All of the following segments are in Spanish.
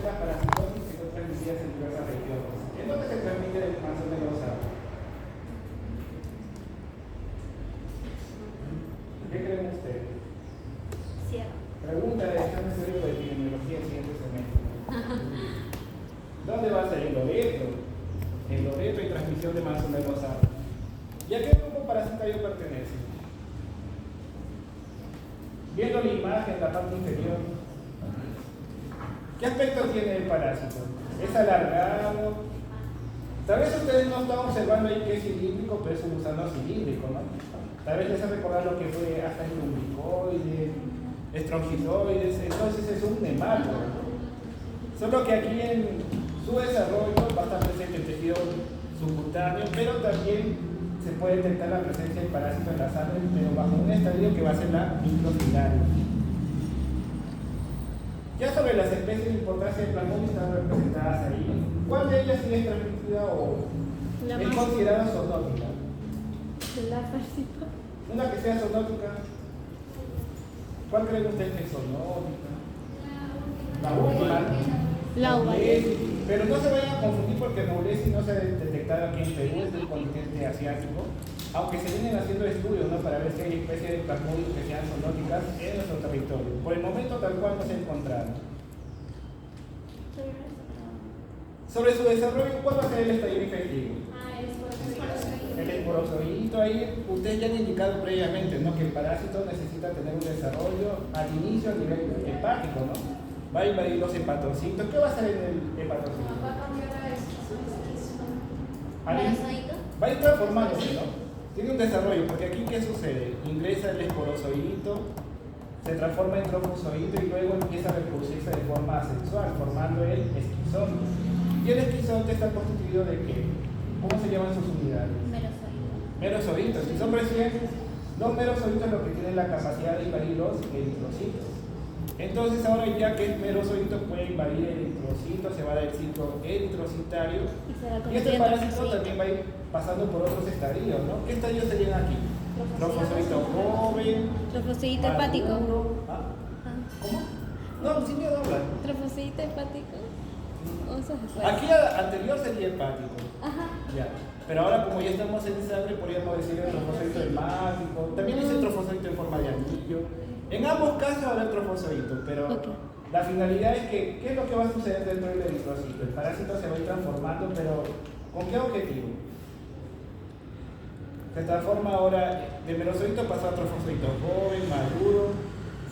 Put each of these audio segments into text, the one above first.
la parasitosis que son transmitidas en diversas regiones. ¿En dónde se transmite más o menos? ¿Qué creen ustedes? Cierto. Pregunta de examen teórico de epidemiología en siguiente semestre. ¿Dónde va a ser el Loreto? El Loreto y transmisión de más o menos a. ¿Y a qué grupo parasitario pertenece? Viendo la imagen, la parte inferior, ¿qué aspecto tiene el parásito? ¿Es alargado? Tal vez ustedes no están observando ahí que es cilíndrico, pero es un gusano cilíndrico, ¿no? Tal vez les hace recordar lo que fue hasta el lumbricoides, estrongiloides, entonces es un nemátodo. Solo que aquí en su desarrollo va a estar presente el tejido subcutáneo, pero también se puede detectar la presencia del parásito en la sangre, pero bajo un estadio que va a ser la microfilaria. Ya sobre las especies de importancia del plasmodium están representadas ahí. ¿Cuál de ellas sí es transmitida o es considerada zoonótica? La parasito. Una que sea zoonótica. ¿Cuál creen ustedes que es zoonótica? La última. La Naulesi. Pero no se vayan a confundir porque Naulesi no se ha detectado aquí en Perú, es del continente asiático. Aunque se vienen haciendo estudios, ¿no?, para ver si hay especies de plasmodium que sean zoonóticas en nuestro territorio. Por el momento tal cual no se ha encontrado. Sobre su desarrollo, ¿cuál va a ser el estadio infectivo? El esporozoíto, ahí ustedes ya han indicado previamente, ¿no?, que el parásito necesita tener un desarrollo al inicio a nivel hepático, ¿no? Va a invadir los hepatocitos. ¿Qué va a hacer en el hepatocito? Va a ir transformándose, ¿no? Tiene un desarrollo, porque aquí ¿qué sucede? Ingresa el esporozoíto, se transforma en trofozoíto y luego empieza a reproducirse de forma asexual, formando el esquizonte. ¿Y el esquizonte está constituido de qué? ¿Cómo se llaman sus unidades? Merozoitos. Si son recién, los merozoitos lo que tienen la capacidad de invadir los eritrocitos. Entonces ahora ya que el merozoito puede invadir el eritrocito, se va a dar el ciclo eritrocitario y este parásito también va a ir pasando por otros estadios, ¿no? ¿Qué estadios serían aquí? Trofozoito joven, Trofocito hepático. ¿Ah? ¿Cómo? No, sí me habla. Trofocito hepático. Aquí anterior sería hepático. Ajá. Ya. Pero ahora como ya estamos en sangre, podríamos decir el trofozoito hemático. También dice trofozoito en forma de anillo. En ambos casos va a haber trofozoito, pero la finalidad es que, ¿qué es lo que va a suceder dentro del eritrocito? El parásito se va a ir transformando, pero ¿con qué objetivo? Se transforma ahora de merozoito pasa a trofozoito joven, maduro.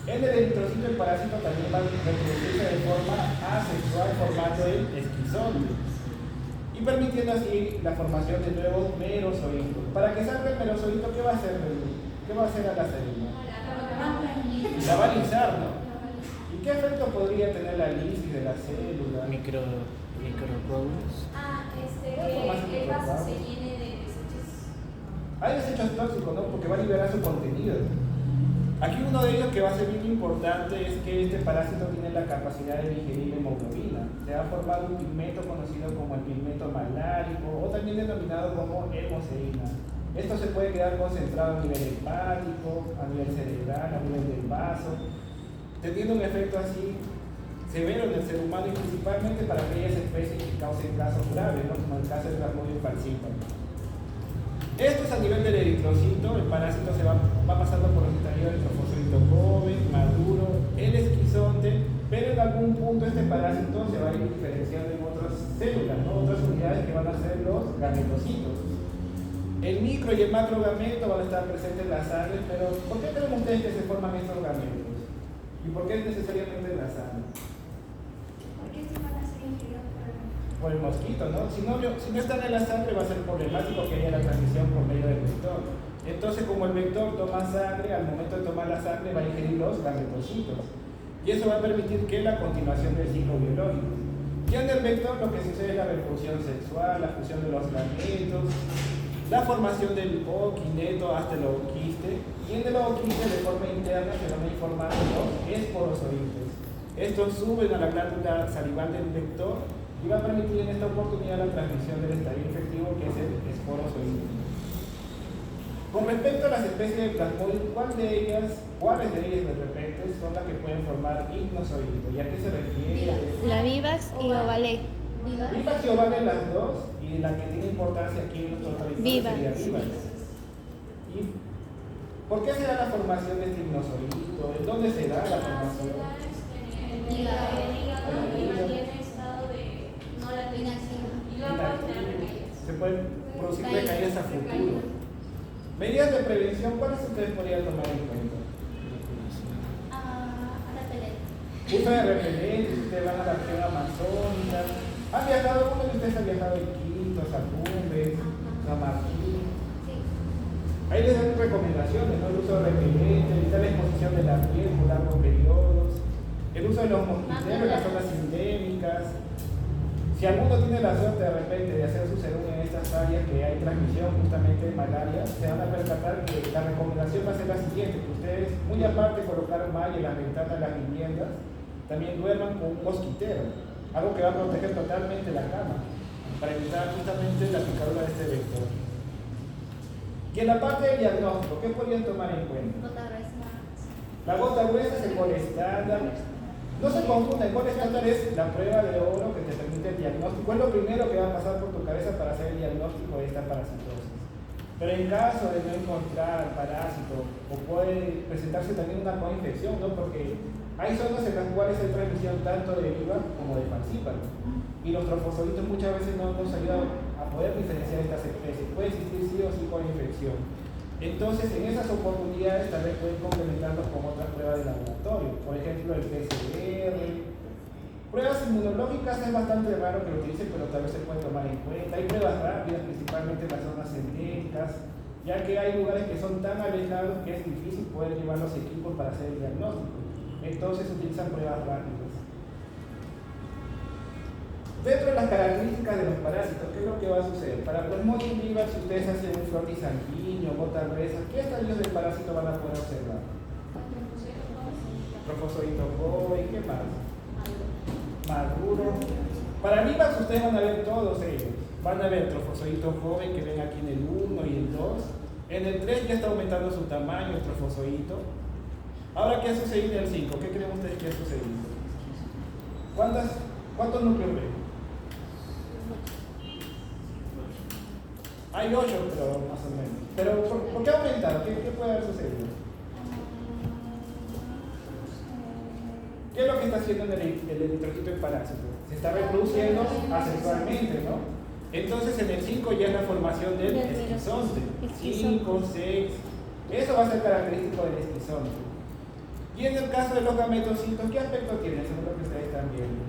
En el eritrocito el parásito también va a reproducirse de forma asexual formando el esquizonte y permitiendo así la formación de nuevos merozoitos. Para que salga el merozoito, ¿qué va a hacer? ¿Qué va a hacer a la célula? La va a lisar, ¿no? ¿Y qué efecto podría tener la lisis de la célula? Microproductos. Que el vaso se llene de desechos. Hay desechos tóxicos, ¿no? Porque va a liberar su contenido. Aquí uno de ellos que va a ser bien importante es que este parásito tiene la capacidad de digerir hemoglobina. Se ha formado un pigmento conocido como el pigmento malárico o también denominado como hemoseína. Esto se puede quedar concentrado a nivel hepático, a nivel cerebral, a nivel del vaso, teniendo un efecto así severo en el ser humano y principalmente para aquellas especies que causen casos graves, ¿no?, como el caso del Plasmodium falciparum. Esto es a nivel del eritrocito, el parásito se va pasando por los estadios del trofozoito joven, maduro, el esquizonte, pero en algún punto este parásito se va a ir diferenciando en otras células, ¿no?, otras unidades que van a ser los gametocitos. El micro y el macrogameto van a estar presentes en la sangre, pero ¿por qué creen ustedes que se forman estos gametos? ¿Y por qué necesariamente en la sangre? Porque estos van a ser ingeridos Por el mosquito, ¿no? Si no están en la sangre va a ser problemático que haya la transmisión por medio del vector. Entonces, como el vector toma sangre, al momento de tomar la sangre va a ingerir los gametocitos. Y eso va a permitir que la continuación del ciclo biológico. Ya en el vector lo que sucede es la reproducción sexual, la fusión de los gametos, la formación del ooquineto hasta el ooquiste, y en el ooquiste de forma interna se van a ir formando los esporozoites. Estos suben a la glándula salival del vector y va a permitir en esta oportunidad la transmisión del estadio infectivo, que es el esporozoite. Con respecto a las especies de Plasmodium, ¿cuál de ellas ¿cuáles de ellas de repente son las que pueden formar ignosoido? ¿Y a qué se refiere? La Vivax y Ovalé. Vivax y Ovalé las dos, y la que tiene importancia aquí en nuestro territorio Vivax. sería Vivax. ¿Y por qué se da la formación de este ignosoido? ¿En dónde se da la formación? En el hígado y mantiene estado de no la y luego puede tener recaídas. Se pueden producir recaídas a futuro. Medidas de prevención, ¿cuáles ustedes podrían tomar en cuenta? Uso de repelentes, ustedes van a la región amazónica. ¿Han viajado? ¿Uno de ustedes ha viajado a Quito, a Cumbres, a Martín? Ahí les dan recomendaciones, ¿no? El uso de repelentes, evitar la exposición de la piel por largos periodos, el uso de los mosquiteros en las zonas endémicas. Si alguno tiene la suerte de repente de hacer su serum en estas áreas que hay transmisión justamente de malaria, se van a percatar que la recomendación va a ser la siguiente, que ustedes, muy aparte de colocar malla en las ventanas de las viviendas, también duerman con un mosquitero, algo que va a proteger totalmente la cama, para evitar justamente la picadura de este vector. Y en la parte del diagnóstico, ¿qué podrían tomar en cuenta? La gota gruesa es el gol estándar. No se confunda, el gol estándar es la prueba de oro que te permite el diagnóstico. Es lo primero que va a pasar por tu cabeza para hacer el diagnóstico de esta parasitosis. Pero en caso de no encontrar parásito, o puede presentarse también una coinfección, ¿no? Porque hay zonas en las cuales hay transmisión tanto de viva como de falciparum. Y los trofozoitos muchas veces no nos ayudan a poder diferenciar estas especies. Puede existir sí o sí coinfección. Entonces, en esas oportunidades tal vez pueden complementarlos con otras pruebas de laboratorio, por ejemplo el PCR. Pruebas inmunológicas es bastante raro que lo utilicen, pero tal vez se pueden tomar en cuenta. Hay pruebas rápidas, principalmente en las zonas endémicas, ya que hay lugares que son tan alejados que es difícil poder llevar los equipos para hacer el diagnóstico. Entonces se utilizan pruebas rápidas. Dentro de las características de los parásitos, ¿qué es lo que va a suceder? Para Plasmodium vivax, si ustedes hacen un frotis sanguíneo, gota gruesa, ¿qué estadios del parásito van a poder observar? Trofozoito joven, ¿qué más? Maduro. Para vivax ustedes van a ver todos ellos. Van a ver trofozoito joven que ven aquí en el 1 y el 2. En el 3 ya está aumentando su tamaño el trofozoito. Ahora, ¿qué ha sucedido en el 5? ¿Qué creen ustedes que ha sucedido? ¿Cuántos núcleos ven? Hay 8, pero más o menos. Pero, ¿por qué ha aumentado? ¿Qué puede haber sucedido? ¿Qué es lo que está haciendo el eritrocito del parásito? Se está reproduciendo asexualmente, ¿no? Entonces, en el 5 ya es la formación del esquizonte. 5, 6. Eso va a ser característico del esquizonte. Y en el caso de los gametocitos, ¿qué aspecto tiene? Según lo que ustedes están viendo.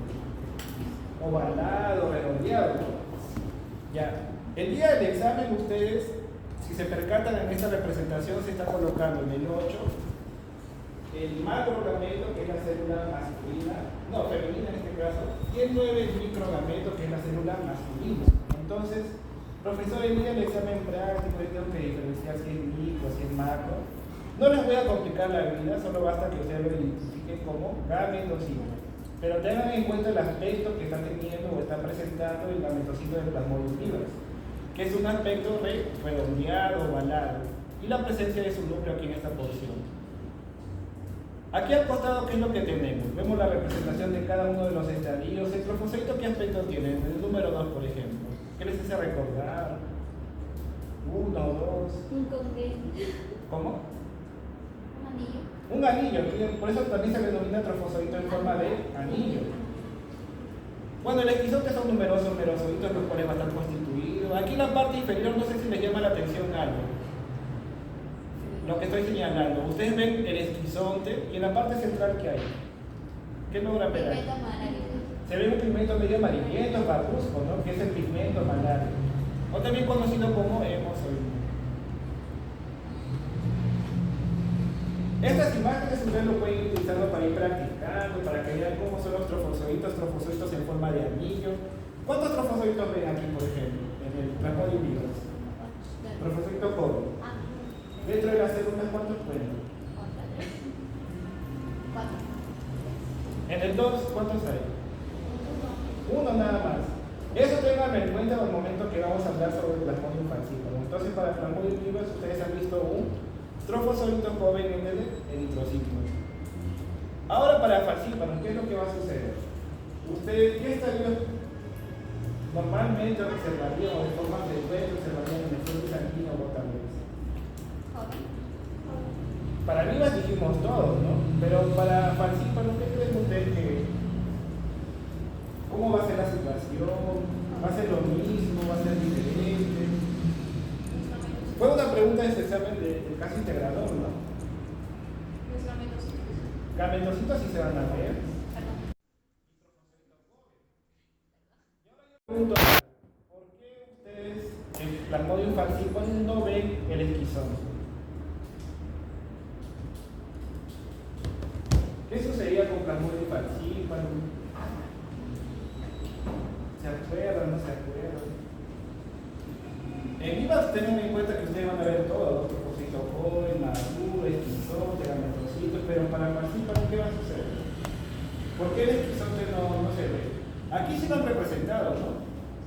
Ovalado, redondeado, ¿no? Ya. El día del examen, ustedes, si se percatan en esta representación, se está colocando en el 8 el macrogameto, que es la célula masculina, no, femenina en este caso, y el 9 el microgameto, que es la célula masculina. Entonces, profesor, el día del examen práctico, yo tengo que diferenciar si es micro, si es macro. No les voy a complicar la vida, solo basta que ustedes lo identifiquen como gametocito. Pero tengan en cuenta el aspecto que está teniendo o está presentando el gametocito del Plasmodium vivax, que es un aspecto redondeado, ovalado, y la presencia de su núcleo aquí en esta posición. Aquí al costado, ¿qué es lo que tenemos? Vemos la representación de cada uno de los estadios. ¿El trofozoito qué aspecto tiene? El número 2, por ejemplo. ¿Qué les hace recordar? 1, 2. ¿Cómo? Un anillo, por eso también se le denomina trofozoito en forma de anillo. Bueno, el esquizonte son numerosos merozoitos, los cuales van a estar constituidos. Aquí en la parte inferior, no sé si les llama la atención algo. Lo que estoy señalando, ustedes ven el esquizonte y en la parte central, ¿qué hay? ¿Qué logran ver ahí? Se ve un pigmento medio amarillento, parduzco, ¿no? Que es el pigmento malario, o también conocido como hemozoide. Estas imágenes ustedes lo pueden utilizar para ir practicando, para que vean cómo son los trofozoitos en forma de anillo. ¿Cuántos trofozoitos ven aquí, por ejemplo, en el Plasmodium vivax? Trofozoito joven. Dentro de las células, ¿cuántos pueden? 4. En el 2, ¿cuántos hay? 1 nada más. Eso tengan en cuenta al momento que vamos a hablar sobre el Plasmodium falciparum. Entonces, para el Plasmodium vivax, ustedes han visto un Trofozoito joven en el eritrocito. Ahora para falciparum, ¿qué es lo que va a suceder? Usted, ¿qué estadios normalmente observarían o de forma frecuente observarían en el flujo sanguíneo gota gruesa? Para vivas dijimos todos, ¿no? Pero para falciparum, ¿qué creen ustedes que cómo va a ser la situación? ¿Va a ser lo mismo? ¿Va a ser diferente? Fue una pregunta de este examen del caso integrador, ¿no? Gametocitos sí se van a ver. Pregunto, ¿por qué ustedes en Plasmodium falciparum no ven el esquizón? ¿Qué sucedía con Plasmodium falciparum? ¿Se acuerdan? ¿No se acuerdan? En vivas tengan en cuenta que ustedes van a ver todo, trofocito joven, maduro, esquizote, gametocitos, pero para falciparum, ¿qué va a suceder? ¿Por qué el esquizote no se ve? Aquí sí lo han representado, ¿no?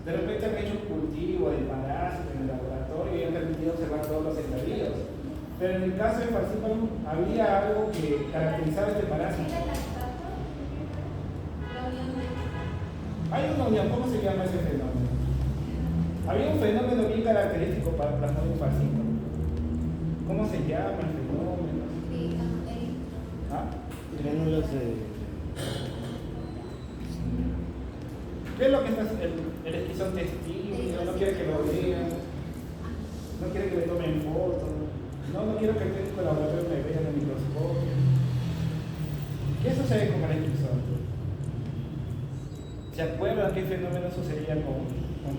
De repente han hecho un cultivo del parásito en el laboratorio y han permitido observar todos los estadios. Pero en el caso de falciparum había algo que caracterizaba este parásito. Hay una unión, ¿cómo se llama ese fenómeno? Había un fenómeno bien característico para Plasmodium falciparum. ¿Cómo se llama el fenómeno? ¿Ah? Gránulos de... ¿Qué es lo que está el esquizón testígeno? No quiere que lo vean, no quiere que le tomen fotos, no quiero que el técnico de laboratorio me vea en el microscopio. ¿Qué sucede con el esquizón? ¿Se acuerdan qué fenómeno sucedía con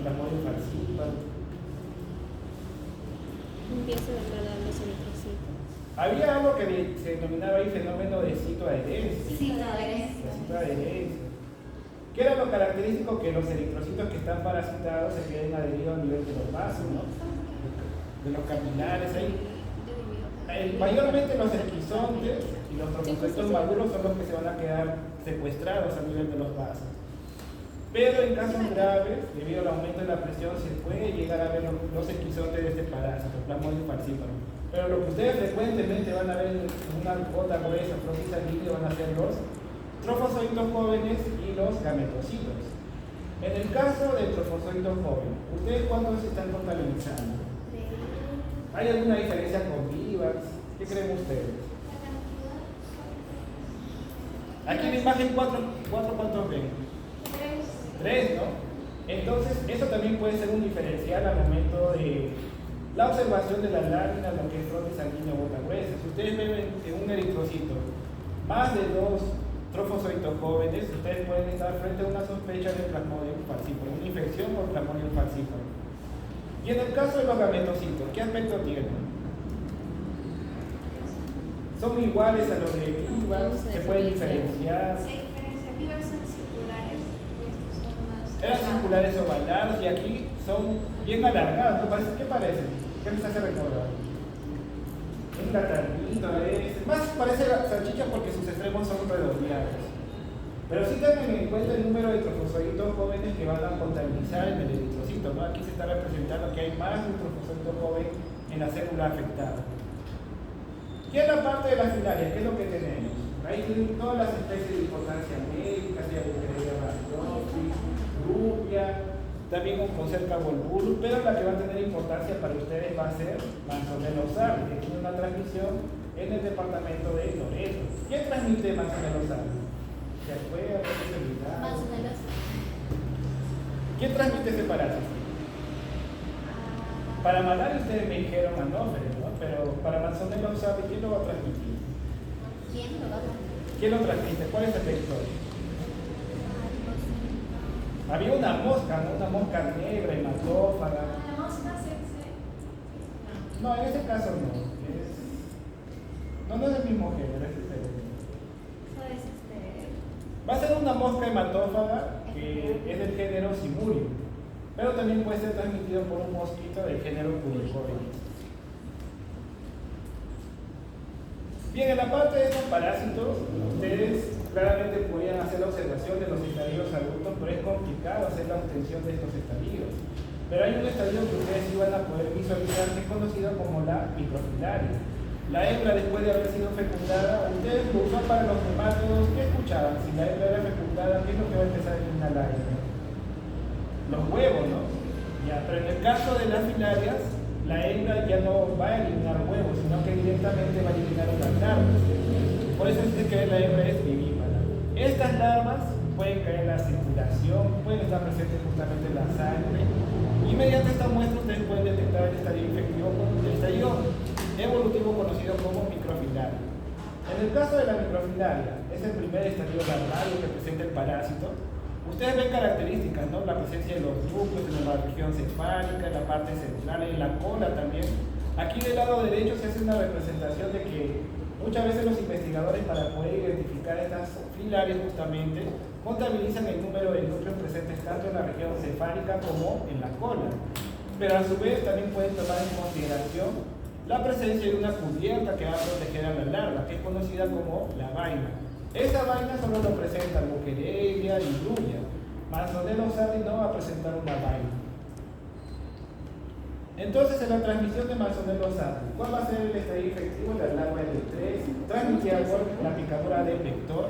Plasmodium falciparum? Empieza a degradar los eritrocitos. Había algo que se denominaba ahí fenómeno de citoadherencia. Citoadherencia. ¿Qué era lo característico? Que los eritrocitos que están parasitados se queden adheridos a nivel de los vasos, ¿no? De los capilares ahí. Mayormente los esquizontes y los trofocitos maduros son los que se van a quedar secuestrados a nivel de los vasos. Pero en casos graves, debido al aumento de la presión, se puede llegar a ver los esquizontes de este parásito, Plasmodium falciparum. Pero lo que ustedes frecuentemente van a ver en una gota gruesa, flujo sanguíneo, van a ser los trofozoitos jóvenes y los gametocitos. En el caso del trofozoito joven, ¿ustedes cuántos se están contabilizando? ¿Hay alguna diferencia con vivas? ¿Qué creen ustedes? Aquí en la imagen 4 ¿cuántos ven? 3, ¿no? Entonces, eso también puede ser un diferencial al momento de la observación de las láminas, lo que es frote sanguíneo gota gruesa. Si ustedes ven en un eritrocito más de 2 trofozoitos jóvenes, ustedes pueden estar frente a una sospecha de Plasmodium falciparum, una infección por Plasmodium falciparum. Y en el caso de los gametocitos, ¿qué aspecto tienen? Son iguales a los de vivas, se pueden diferenciar. Eran circulares o ovalados y aquí son bien alargados, ¿no? ¿Qué parecen? ¿Qué les hace recordar? Un platanito, más parece salchicha porque sus extremos son redondeados. Pero sí tengan en cuenta el número de trofozoitos jóvenes que van a contabilizar en el eritrocito, ¿no? Aquí se está representando que hay más de un trofozoito joven en la célula afectada. Y en la parte de la filaria, ¿qué es lo que tenemos? Ahí tienen todas las especies de importancia médica, sea Bucreria rhabdosis, rubia, también un Concerca volvulus, pero la que va a tener importancia para ustedes va a ser Manzonella osalis, que tiene una transmisión en el departamento de Loreto. ¿Quién transmite Manzonella osalis? ¿Se acuerdan? ¿Quién transmite ese parásito? Para malaria ustedes me dijeron anófeles, ¿no? Pero para Manzonella osalis, ¿quién lo va a transmitir? ¿Quién lo transmite? ¿Cuál es el vector? Había una mosca, ¿no? Una mosca negra, hematófaga. La mosca No, en este caso no. No es del mismo género, es diferente. Va a ser una mosca hematófaga que es del género Simurium, pero también puede ser transmitido por un mosquito del género Puricoides. Bien, en la parte de estos parásitos, ustedes claramente podrían hacer la observación de los estadios adultos, pero es complicado hacer la obtención de estos estadios. Pero hay un estadio que ustedes sí van a poder visualizar, que es conocido como la microfilaria. La hembra, después de haber sido fecundada, ustedes lo usan para los nemátodos. ¿Qué escuchaban? Si la hembra era fecundada, ¿qué es lo que va a empezar a eliminar la hembra? Los huevos, ¿no? Ya, pero en el caso de las filarias, la hembra ya no va a eliminar huevos, sino que directamente va a eliminar las larvas. Por eso es que la hembra es vivípara. Estas larvas pueden caer en la circulación, pueden estar presentes justamente en la sangre, y mediante esta muestra ustedes pueden detectar el estadio infectivo, el estadio evolutivo conocido como microfilaria. En el caso de la microfilaria, es el primer estadio larvario que presenta el parásito. Ustedes ven características, ¿no? La presencia de los núcleos en la región cefálica, en la parte central, en la cola también. Aquí del lado derecho se hace una representación de que muchas veces los investigadores, para poder identificar estas filarias justamente, contabilizan el número de núcleos presentes tanto en la región cefálica como en la cola. Pero a su vez también pueden tomar en consideración la presencia de una cubierta que va a proteger a la larva, que es conocida como la vaina. Esa vaina solo lo presenta Buchereria y Brulla. Manzonella osati no va a presentar una vaina. Entonces, en la transmisión de Manzonella osati, ¿cuál va a ser el estadio infectivo? La larva L3, transmitida por la picadura del vector.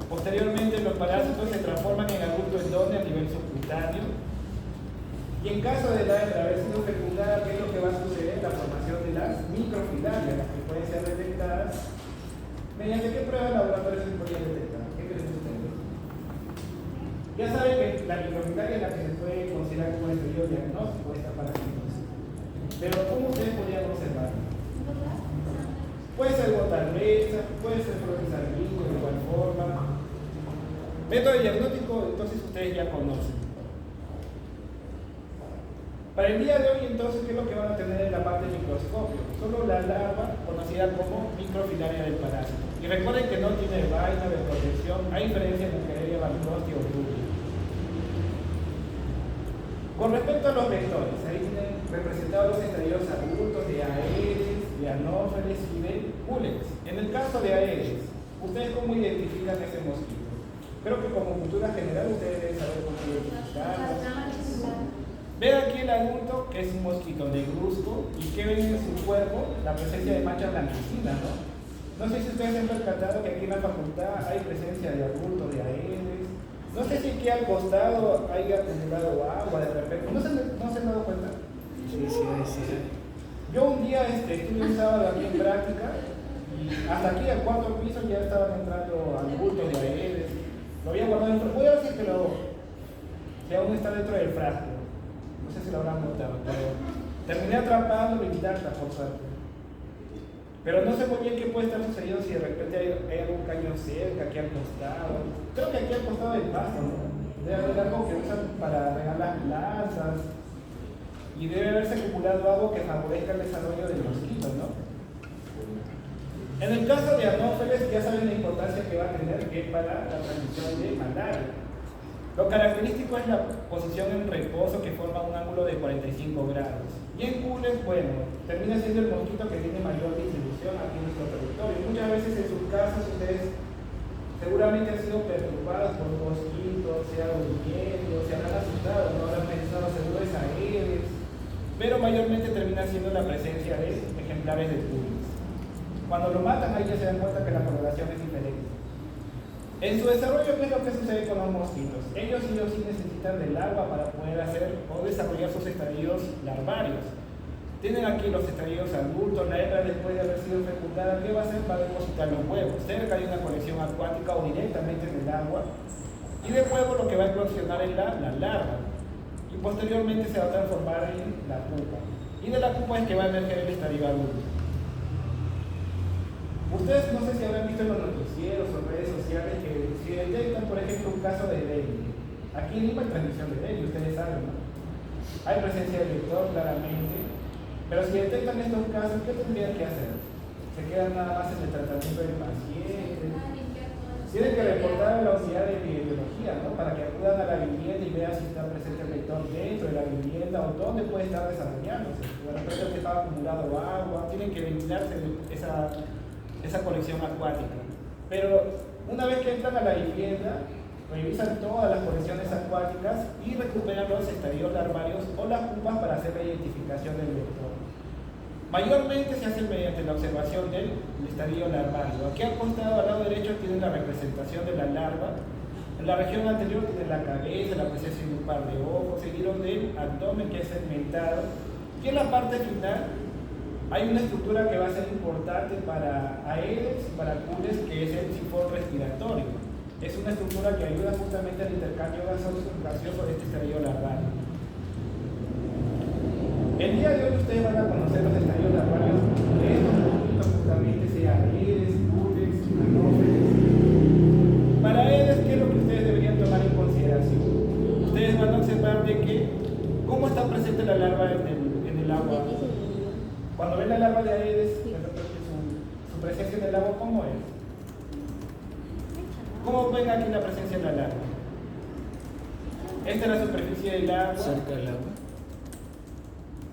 Posteriormente, los parásitos se transforman en adulto endógeno a nivel subcutáneo. Y en caso de la hembra haber sido fecundada, ¿qué es lo que va a suceder? La formación de las microfilarias, las que pueden ser detectadas. ¿Mediante qué pruebas laboratorios se podrían detectar? ¿Qué creen ustedes? Ya saben que la microfilaria es la que se puede considerar como el periodo diagnóstico de esta parasitosis. Pero ¿cómo ustedes podrían observar? Puede ser gota gruesa, puede ser flores sanguíneas de igual forma. Método diagnóstico, entonces ustedes ya conocen. Para el día de hoy, entonces, ¿qué es lo que van a tener en la parte del microscopio? Solo la larva, conocida como microfilaria del parásito. Y recuerden que no tiene vaina de protección, a diferencia de Buchereria, Bancrosti o Brulla. Con respecto a los vectores, ahí tienen representados los estadios adultos de Aedes, de Anófeles y de Culex. En el caso de Aedes, ¿ustedes cómo identifican ese mosquito? Creo que como cultura general ustedes deben saber cómo identificarlo. Ven aquí el adulto, que es un mosquito negruzco, y que ven en su cuerpo la presencia de manchas blanquecinas, ¿no? No sé si ustedes se han percatado que aquí en la facultad hay presencia de adultos de Aedes. No sé si aquí al costado haya acumulado agua de repente. ¿No se han dado cuenta? Sí. Yo un día estuve un sábado aquí en práctica, y hasta aquí al cuarto piso ya estaban entrando adultos de Aedes. Lo había guardado dentro. Voy a ver si aún está dentro del frasco. No sé si lo habrán notado, pero terminé atrapándolo intacta por suerte. Pero no sé muy bien qué puede estar sucediendo, si de repente hay algún caño cerca, aquí al costado. Creo que aquí al costado del pasto, ¿no? Debe haber algo que usan para regar las plantas. Y debe haberse acumulado algo que favorezca el desarrollo del mosquito, ¿no? En el caso de Anófeles, ya saben la importancia que va a tener que para la transmisión de malaria. Lo característico es la posición en reposo, que forma un ángulo de 45 grados. Y en Culex, bueno, termina siendo el mosquito que tiene mayor distribución aquí en nuestro territorio. Muchas veces en sus casas ustedes seguramente han sido perturbados por un mosquito, se han durmiendo, se habrán asustado, no habrán pensado seguro es Aedes, pero mayormente termina siendo la presencia de ejemplares de Culex. Cuando lo matan, ahí ya se dan cuenta que la coloración es diferente. En su desarrollo, ¿qué es lo que sucede con los mosquitos? Ellos sí o sí necesitan del agua para poder hacer o desarrollar sus estadios larvarios. Tienen aquí los estadios adultos, la hembra después de haber sido fecundada, ¿qué va a hacer? Va a depositar los huevos cerca de una colección acuática o directamente en el agua. Y de huevo lo que va a eclosionar es la larva. Y posteriormente se va a transformar en la pupa. Y de la pupa es que va a emerger el estadio adulto. Ustedes no sé si habrán visto en los noticieros o redes sociales que si detectan, por ejemplo, un caso de dengue. Aquí en Lima hay transmisión de dengue, ustedes saben, ¿no? Hay presencia de vector, claramente. Pero si detectan estos casos, ¿qué tendrían que hacer? Se quedan nada más en el tratamiento del paciente. Tienen que reportar a la unidad de epidemiología, ¿no? Para que acudan a la vivienda y vean si está presente el vector dentro de la vivienda o dónde puede estar desarrollándose. De repente que estaba acumulado agua, tienen que ventilarse esa colección acuática. Pero una vez que entran a la vivienda, revisan todas las colecciones acuáticas y recuperan los estadios larvarios o las pupas para hacer la identificación del vector. Mayormente se hace mediante la observación del estadio larvario. Aquí al costado, al lado derecho, tienen la representación de la larva. En la región anterior tiene la cabeza, la presencia de un par de ojos, seguido del abdomen que es segmentado. Y en la parte final hay una estructura que va a ser importante para Aedes y para Cules, que es el sifón respiratorio. Es una estructura que ayuda justamente al intercambio gaseoso de este estadio larvario. El día de hoy ustedes van a conocer los estadios larvarios de estos productos, justamente sea Aedes, Cules, Anófeles. Para Aedes, ¿qué es lo que ustedes deberían tomar en consideración? Ustedes van a observar de que cómo está presente la larva en el agua. Cuando ven la larva de Aedes, su presencia en el agua, ¿cómo es? ¿Cómo ven aquí la presencia de la larva? Esta es la superficie del agua. Cerca del agua.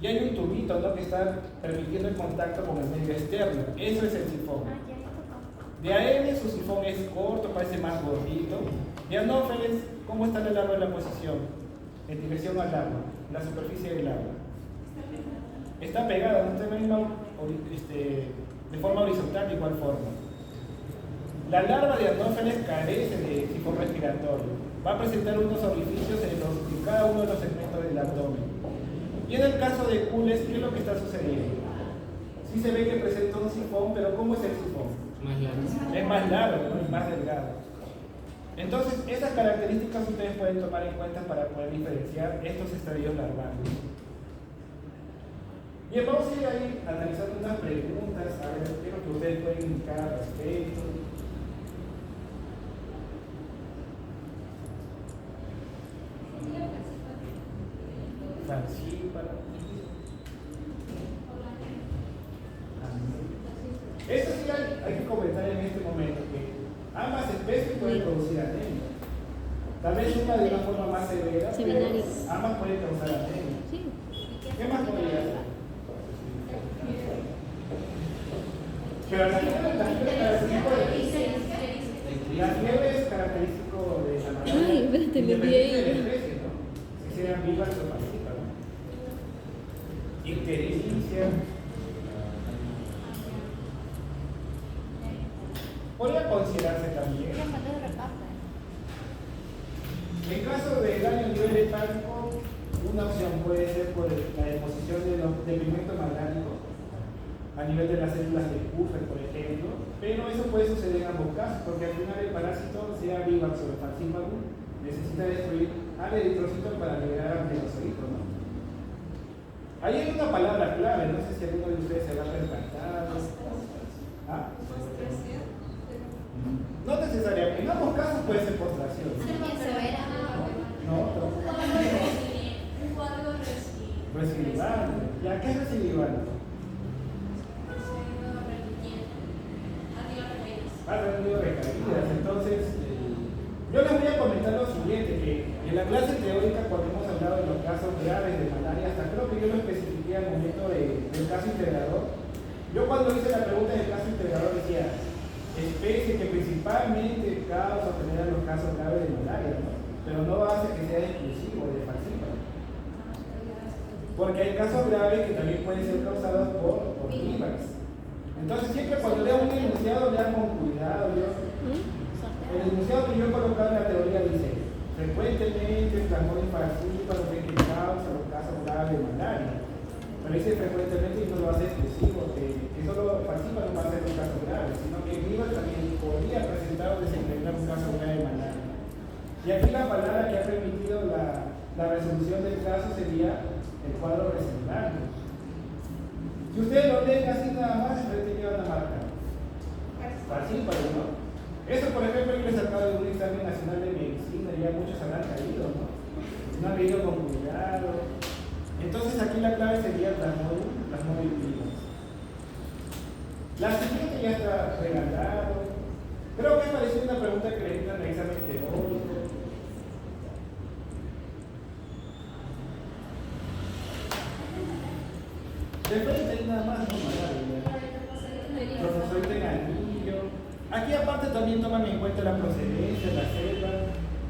Y hay un tubito, ¿no?, que está permitiendo el contacto con el medio externo. Eso es el sifón. De Aedes, su sifón es corto, parece más gordito. De Anófeles, ¿cómo está la larva en la posición? En dirección al agua, la superficie del agua. Está pegada, no está de forma horizontal de igual forma. La larva de Anófeles carece de sifón respiratorio. Va a presentar unos orificios en cada uno de los segmentos del abdomen. Y en el caso de Cules, ¿qué es lo que está sucediendo? Sí se ve que presenta un sifón, pero ¿cómo es el sifón? Más largo. Es más largo, ¿no? Es más delgado. Entonces, esas características ustedes pueden tomar en cuenta para poder diferenciar estos estadios larvarios. Bien, vamos a ir ahí analizando unas preguntas, a ver qué es lo que ustedes pueden indicar al respecto. Falcíparo. Eso sí hay que comentar en este momento, que ambas especies pueden producir anemia. Tal vez una de una forma más severa, pero ambas pueden causar anemia. ¿Qué más podría hacer? Pero la fiebre es característico de la malaria. Ay, espérate, me olvidé Independiente de la ahí. especie, ¿no? Si sean vivas o pasivas, ¿no? Ictericia. Podría considerarse también. En caso de daño a nivel hepático, una opción puede ser por la deposición del pigmento malárico a nivel de las células de Kupffer, por ejemplo, pero eso puede suceder en ambos casos, porque al final el parásito, sea Vivax o Falciparum, necesita destruir al eritrocito para liberar al pterozoito, ¿no? Ahí hay una palabra clave, no sé si alguno de ustedes se va a percatar. ¿Ah? No necesariamente, en ambos casos puede ser postración. No, Un cuadro recidival. ¿Ya qué es recidival? Ha tenido recaídas. Entonces, yo les voy a comentar lo siguiente, que en la clase teórica, cuando hemos hablado de los casos graves de malaria, hasta creo que yo lo especifiqué al momento del caso integrador. Yo cuando hice la pregunta del caso integrador decía, especie que principalmente causa o genera los casos graves de malaria, ¿no? Pero no hace que sea exclusivo de Falciparum. Porque hay casos graves que también pueden ser causados por Vivax. Entonces siempre cuando lean un enunciado, lean con cuidado. El enunciado que yo he colocado en la teoría dice, frecuentemente Plasmodium falciparum es que causa los casos graves de malaria. Pero dice frecuentemente y no lo hace exclusivo, que solo Falciparum va a ser un caso grave, sino que Vivax también podría presentar o desencadenar un caso grave de malaria. Y aquí la palabra que ha permitido la resolución del caso sería el cuadro resemblante. Si ustedes lo leen así nada más, enfrente llevan la marca. Falciparum, ¿no? Eso, por ejemplo, yo lo he sacado de un examen nacional de medicina, ya muchos habrán caído, ¿no? No han leído con cuidado. Entonces aquí la clave sería Plasmodium vivax. La siguiente ya está regalado. Creo que es parecido a una pregunta que le hice en el examen teórico. De frente hay nada más, no malaria. Profesor de anillo. Aquí aparte también toman en cuenta la procedencia, la selva.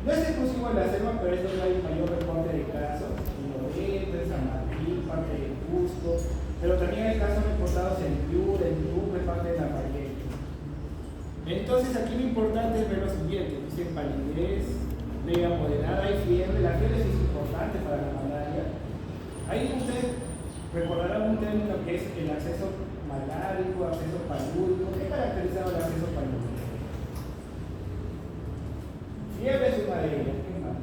No es exclusivo de la selva, pero es donde hay un mayor reporte de casos. Loreto, San Martín, parte de Cusco. pero también hay casos reportados en PIUR, en TUC, es parte de la pared. Entonces aquí lo importante es ver lo siguiente, dice palidez, media moderada, hay fiebre, la fiebre sí es importante para la malaria. Ahí usted recordará un término que es el acceso malárico, acceso palúdico. ¿Qué caracteriza el acceso palúdico? Fiebre es una de ellas, ¿qué más?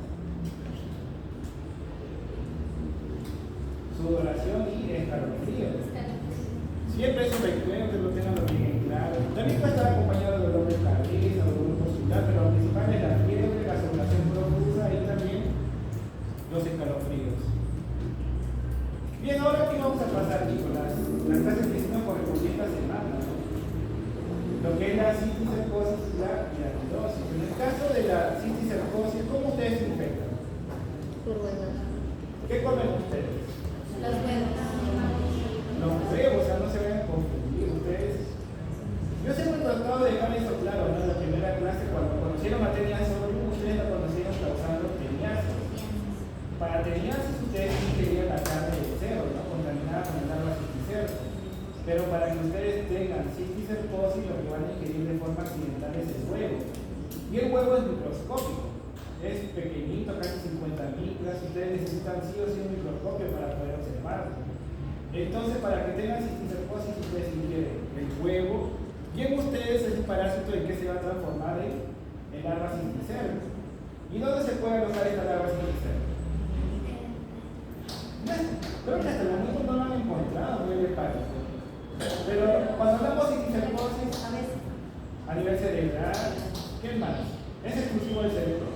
Sudoración y escalofríos. Siempre eso recuerdo que lo tengan bien en claro. También puede estar acompañado de dolor de cabeza, dolor muscular, pero lo principal es la fiebre, la sudoración profusa y también los escalofríos. Bien, ahora aquí vamos a pasar, chicos, las clases que hicimos correspondientes a esta semana, ¿no? Lo que es la cisticercosis y la hidratidosis. En el caso de la cisticercosis, ¿cómo ustedes se infectan? Por huevos. ¿Qué comen ustedes? Los huevos. Los huevos, o sea, no se vayan a confundir ustedes. Yo siempre he tratado de dejar eso claro, ¿no? En la primera clase, cuando conocieron a Teniasodium, ustedes la conocieron causando teniasis. Para teniasis, ustedes ingerían la carne del cerdo, ¿no? Contaminada con el larva cisticerco. Pero para que ustedes tengan cisticercosis, lo que van a ingerir de forma accidental es el huevo. Y el huevo es microscópico. Es pequeñito, casi 50 micras. Ustedes necesitan sí o sí un microscopio para poder observarlo. Entonces, para que tengan cisticercosis, ustedes ingieren el huevo. Y en ustedes ese parásito en que se va a transformar en el larva cisticerco. ¿Y dónde se puede alojar esta larva cisticerco? Creo que hasta el momento no lo han encontrado muy bien parásito. Pero cuando hablamos de cisticercosis, a nivel cerebral, ¿qué más? ¿Es exclusivo del cerebro?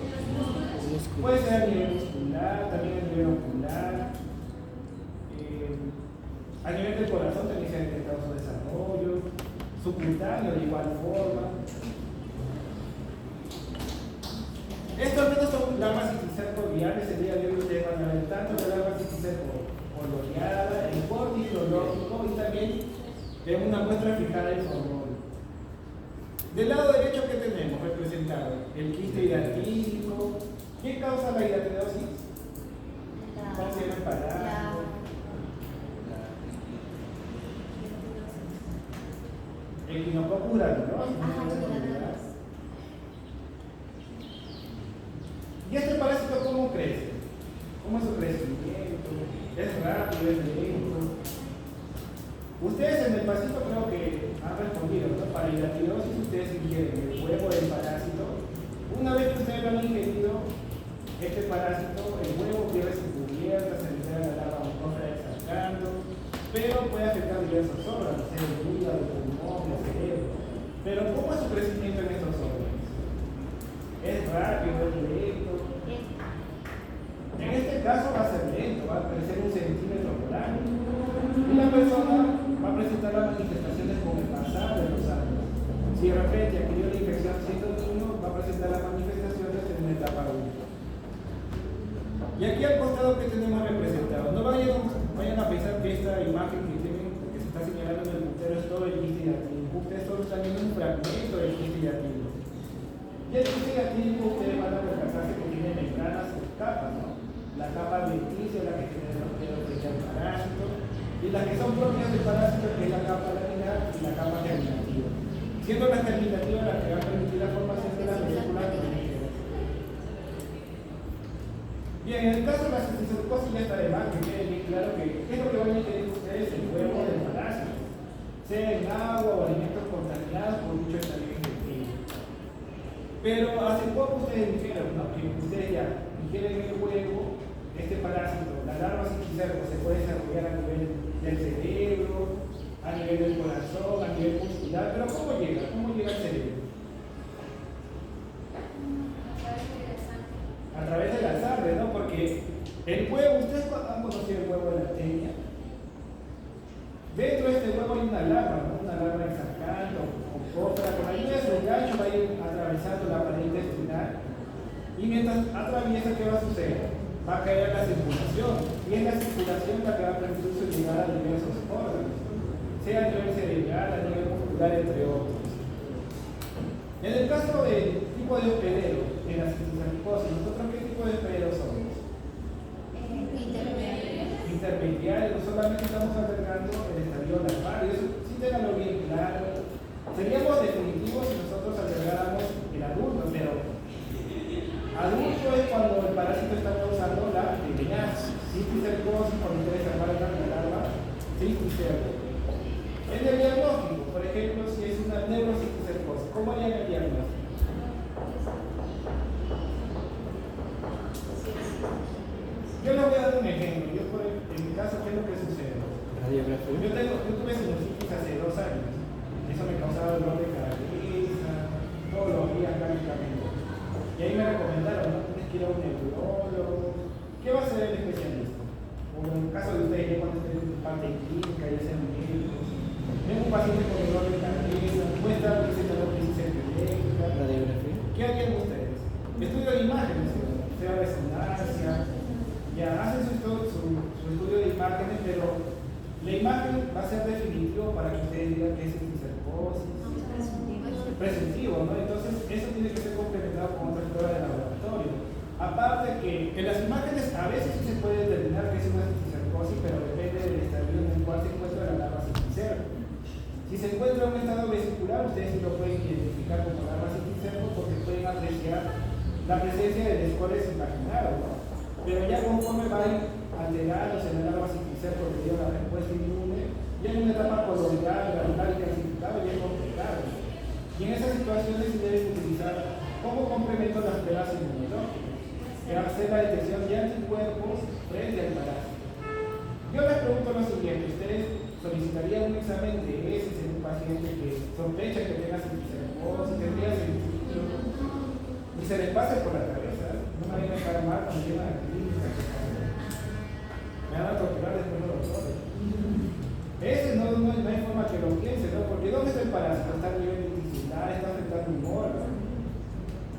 Puede ser a nivel muscular, también a nivel ocular. A nivel del corazón también se ha detectado su desarrollo, subcutáneo de igual forma. Estos al menos son larvas cisticerco viales. El día de hoy ustedes van a ver tanto de larvas cisticerco coloreada, el corte hidrológico y también de una muestra fijada en formol. Del lado derecho, ¿qué tenemos representado? El quiste hidratídico. ¿Qué causa la hidratidosis? ¿Cómo se llama el parásito? Echinococcus granulosus. ¿Y este parásito cómo crece? ¿Cómo es su crecimiento? ¿Es rápido? ¿Es lento? Ustedes en el pasito creo que han respondido, ¿no? Para hidratidosis ustedes ingieren el huevo del parásito. Una vez que ustedes lo han ingerido, este parásito, el huevo pierde su cubierta, se libera la larva mucófera sacando, pero puede afectar diversos órganos, el hígado, el pulmón, el cerebro. Pero ¿cómo es su crecimiento en estos órganos? ¿Es rápido? ¿Es lento? En este caso va a ser lento, va a crecer 1 centímetro por año. Y la persona va a presentar las manifestaciones con el pasar de los años. Si de repente adquirió la infección siendo niño, va a presentar las manifestaciones en una etapa adulta. Y aquí al costado que tenemos representado, no vayan a pensar que esta imagen que tienen, que se está señalando en el puntero es todo el quiste hidratídico. Ustedes solo están viendo un fragmento del quiste hidratídico. Y el quiste hidratídico ustedes van a percatarse que tiene membranas o capas, ¿no? La capa adventicia, la que tiene los dedos frente al parásito, y las que son propias del parásito, que es la capa laminar y la capa germinativa. Siendo la germinativa la que va a permitir la formación de las vesículas crujígeras. Bien, en el caso de la cisticercosis ya está de más, que quede bien claro que ¿qué es lo que van a ingerir ustedes? El huevo del parásito, sea en agua o alimentos contaminados por dicho estadio infectivo. Pero hace poco ustedes dijeron, ¿no? Que ustedes ya ingieren el huevo, este parásito, la larva cisticerco se puede desarrollar a nivel del cerebro, a nivel del corazón, a nivel muscular, pero ¿cómo llega? ¿Cómo llega al cerebro? A través de la sangre, ¿no? Porque el huevo, ¿ustedes han conocido el huevo de la tenia? Dentro de este huevo hay una larva, ¿no? Una larva exacante o cópera, con ayuda de su gancho va a ir atravesando la pared intestinal y mientras atraviesa, ¿qué va a suceder? Va a caer la circulación, y es la circulación la que va a permitir su llegada a diversos órganos, sea a nivel cerebral, a nivel muscular, entre otros. En el caso del tipo de hospedero en la cisticercosis, ¿nosotros qué tipo de hospederos somos? Intermediarios, no solamente estamos albergando el estadio larvario. Eso sí ténganlo bien claro. Seríamos definitivos si nosotros agregáramos el adulto, pero adulto es cuando el parásito está causando la pequeña cisticercosis, cuando ustedes arman la larva cisticercosis. En el diagnóstico, por ejemplo, si es una neurocisticercosis, ¿cómo harían el diagnóstico? Yo les voy a dar un ejemplo. En mi caso, ¿qué es lo que sucede? Yo tuve sinusitis hace 2 años. Eso me causaba dolor de cabeza, todos los días prácticamente. Y ahí me recomendaron, ¿no? Tienes que ir a un neurólogo. ¿Qué va a hacer el especialista? O en el caso de ustedes, ya cuando estén en parte clínica, ya sean médicos. Tengo un paciente con dolor de cabeza, muestra presentando crisis epiléptica. ¿Qué harían ustedes? Estudio de imágenes, sea resonancia. Ya hacen su estudio de imágenes, pero la imagen va a ser definitivo para que ustedes digan que es cisticercosis. Presuntivo, ¿no? Entonces, eso tiene que ser complementado con otras pruebas de laboratorio. Aparte que en las imágenes a veces sí se puede determinar que es una cisticercosis, pero depende del estadio en el cual se encuentra la larva cisticerco. Si se encuentra en un estado vesicular, ustedes sí lo pueden identificar como larva cisticerco porque pueden apreciar la presencia del escores imaginado, ¿no? Pero ya conforme va a ir alterándose la larva cisticerco debido a la respuesta inmune, ya en una etapa coloidal, granular y calcificado ya es complicado. Y en esas situaciones se deben utilizar como complemento las pruebas inmunológicas, que hacer la detección de anticuerpos frente al parásito. Yo les pregunto lo siguiente: ¿ustedes solicitarían un examen de heces en un paciente que sospecha que tenga cisticercosis, tendría sentido, y se les pase por la cabeza? No me vayan a estar mal cuando llegan a la clínica, me van a torturar después los doctores. Ese no hay forma que lo piense, ¿no? Porque ¿dónde está el parásito? Está a nivel intestinal, está afectando un órgano.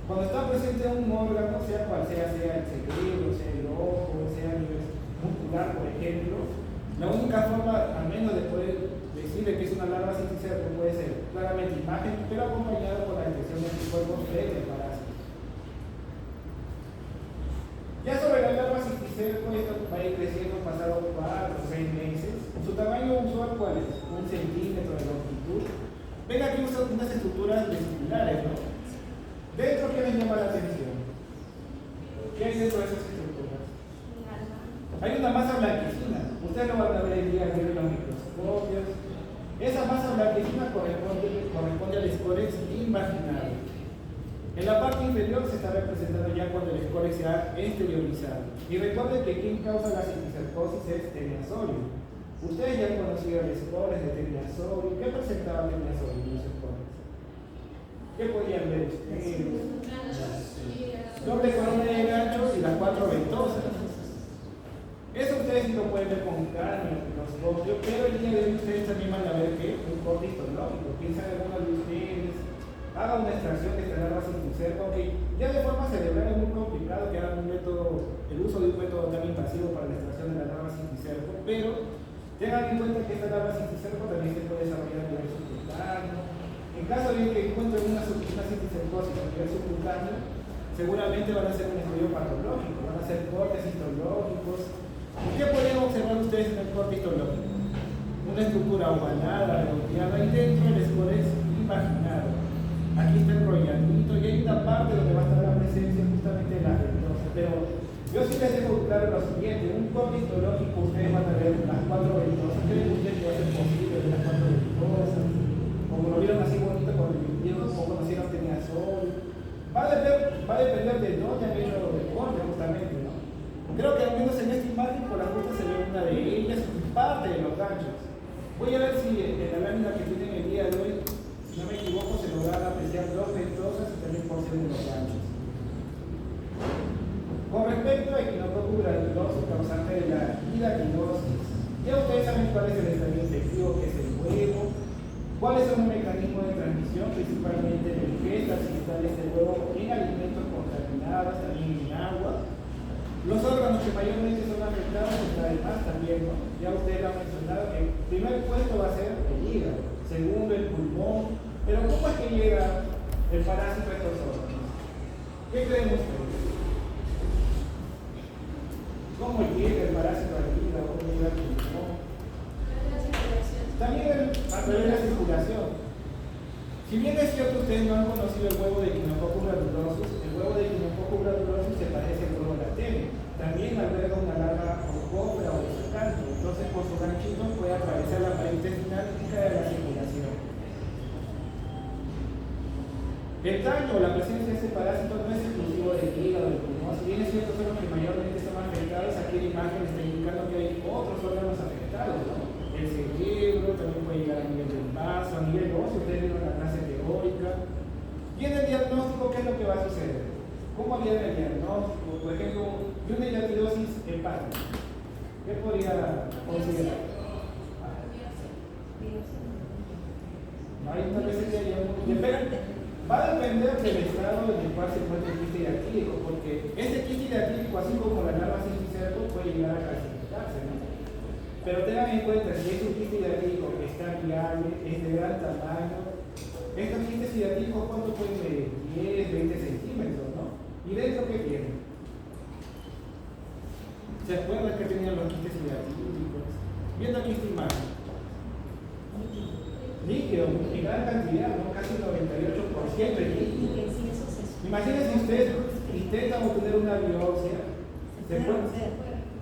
Cuando está presente un órgano, sea cual sea el cerebro, sea el ojo, sea a nivel muscular, por ejemplo, la única forma, al menos de poder decirle que es una larva cisticerco, puede ser claramente imagen, pero acompañado por la detección de anticuerpos frente al parásito. Ya sobre la larva cisticerco, esto va a ir creciendo pasado 4 o 6 meses. Su tamaño usual, ¿cuál es? 1 centímetro de longitud. Ven aquí unas estructuras vesiculares, ¿no? ¿Dentro qué les llama la atención? ¿Qué hay dentro de esas estructuras? Hay una masa blanquecina. Ustedes lo van a ver el día de hoy en los microscopios. Esa masa blanquecina corresponde al escórex invaginal. En la parte inferior se está representando ya cuando el escórex se ha exteriorizado. Y recuerden que quien causa la cisticercosis es Teniasorio. Ustedes ya han conocido el escórex de Teniasorio. ¿Qué presentaba Teniasorio en los escórex? ¿Qué podían ver ustedes? Doble corona de gancho y las 4 ventosas. Eso ustedes sí lo pueden ver con calma en el microscopio, pero el día de hoy ustedes también van a ver que un corte histológico. Piensan algunos de ustedes, haga una extracción de esta larva cisticerco, aunque ya de forma cerebral es muy complicado que hagan el uso de un método tan invasivo para la extracción de la larva cisticerco, pero tengan en cuenta que esta larva cisticerco también se puede desarrollar a nivel subcutáneo. En caso de que encuentren una cisticercosis a nivel subcutáneo, seguramente van a hacer un estudio patológico, van a hacer cortes histológicos. ¿Qué podrían observar ustedes en el corte histológico? Una estructura ovalada, redondeada, y dentro el escórex imaginado. Aquí está el rolladito y hay una parte donde va a estar la presencia justamente de las ventosas. Pero yo sí les dejo claro lo siguiente: un corte histológico ustedes van a ver las 4 ventosas. ¿Creen ustedes que va a ser posible ver las 4 ventosas? Como lo vieron así bonito cuando vieron o conocieron Teniasorio. Va a depender de dónde han hecho el corte justamente, ¿no? Creo que al menos en esta imagen por la ruta se ve una de ellas y parte de los ganchos. Voy a ver si en la lámina que tienen el día de hoy, si no me equivoco, se logran apreciar 2 ventosas y también por ser unos ganchos. Con respecto a equinococo granuloso causante de la hidroquinosis, ya ustedes saben cuál es el estadio infectivo, que es el huevo, cuáles son los mecanismos de transmisión, principalmente de ingesta accidental de este huevo en alimentos contaminados, también en agua. Los órganos que mayormente son afectados, pues además también, ¿no? Ya ustedes lo han mencionado, el primer puesto va a ser el hígado, segundo el pulmón, pero ¿cómo es que llega el parásito a estos órganos? ¿Qué creen ustedes? ¿Cómo llega el parásito al hígado? ¿Cómo llega al pulmón? Está ustedes no han conocido el huevo de Echinococcus granulosus. El huevo de Echinococcus granulosus se parece al huevo latente. También alberga una larva orcópera o desacanto. Entonces, por sus ganchitos puede atravesar la pared intestinal y caer a la circulación. El daño o la presencia de este parásito no es exclusivo del hígado, del pulmón. Si bien es cierto, son los que mayormente están afectados, aquí la imagen está indicando que hay otros órganos afectados, ¿no? El cerebro también puede llegar a nivel del vaso, a nivel óseo, ustedes vieron la clase teórica. Y en el diagnóstico, ¿qué es lo que va a suceder? ¿Cómo haría el diagnóstico? Por ejemplo, de una hidratidosis hepática. ¿Qué podría considerar? No hay una vez que va a depender del estado en el cual se encuentra el quiste hidratídico, porque este quiste hidratídico, así como la larva cisticerco, puede llegar a calcificarse, ¿no? Pero tengan en cuenta, si es un quiste hidratídico que está viable, es de gran tamaño, estos quistes hidratídicos, ¿cuánto pueden medir? 10, 20 centímetros, ¿no? ¿Y dentro qué tienen? ¿Se acuerdan que tenían los quistes hidratídicos? Viendo aquí esta imagen. Líquido, en gran cantidad, ¿no? Casi el 98% es líquido. Imagínense si ustedes intentan obtener una biopsia.